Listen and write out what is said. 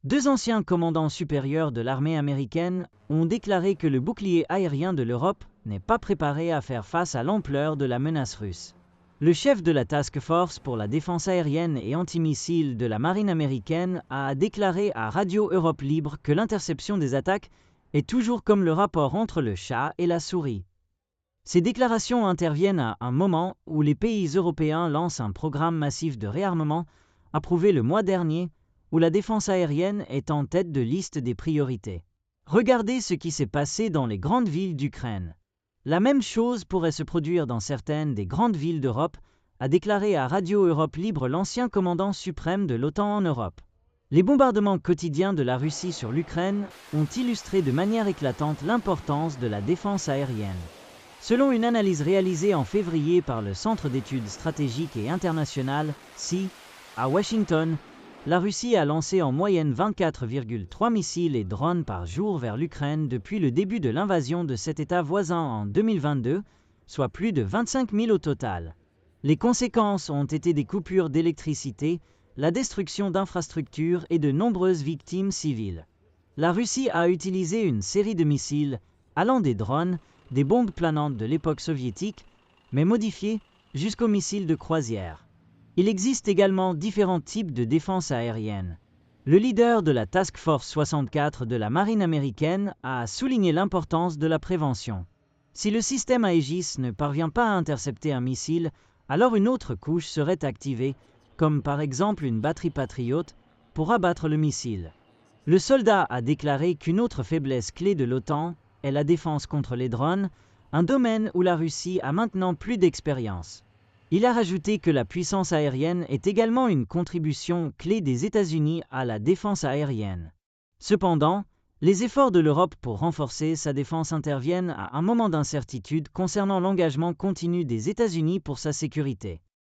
Deux anciens commandants supérieurs de l'armée américaine ont déclaré que le bouclier aérien de l'Europe n'est pas préparé à faire face à l'ampleur de la menace russe. Le chef de la Task Force pour la défense aérienne et antimissile de la marine américaine a déclaré à Radio Europe Libre que l'interception des attaques est toujours comme le rapport entre le chat et la souris. Ces déclarations interviennent à un moment où les pays européens lancent un programme massif de réarmement approuvé le mois dernier, où la défense aérienne est en tête de liste des priorités. Regardez ce qui s'est passé dans les grandes villes d'Ukraine. La même chose pourrait se produire dans certaines des grandes villes d'Europe, a déclaré à Radio Europe Libre l'ancien commandant suprême de l'OTAN en Europe. Les bombardements quotidiens de la Russie sur l'Ukraine ont illustré de manière éclatante l'importance de la défense aérienne. Selon une analyse réalisée en février par le Centre d'études stratégiques et internationales, CI, à Washington, la Russie a lancé en moyenne 24,3 missiles et drones par jour vers l'Ukraine depuis le début de l'invasion de cet État voisin en 2022, soit plus de 25 000 au total. Les conséquences ont été des coupures d'électricité, la destruction d'infrastructures et de nombreuses victimes civiles. La Russie a utilisé une série de missiles, allant des drones, des bombes planantes de l'époque soviétique, mais modifiées jusqu'aux missiles de croisière. Il existe également différents types de défense aérienne. Le leader de la Task Force 64 de la marine américaine a souligné l'importance de la prévention. Si le système Aegis ne parvient pas à intercepter un missile, alors une autre couche serait activée, comme par exemple une batterie Patriot, pour abattre le missile. Le soldat a déclaré qu'une autre faiblesse clé de l'OTAN est la défense contre les drones, un domaine où la Russie a maintenant plus d'expérience. Il a rajouté que la puissance aérienne est également une contribution clé des États-Unis à la défense aérienne. Cependant, les efforts de l'Europe pour renforcer sa défense interviennent à un moment d'incertitude concernant l'engagement continu des États-Unis pour sa sécurité.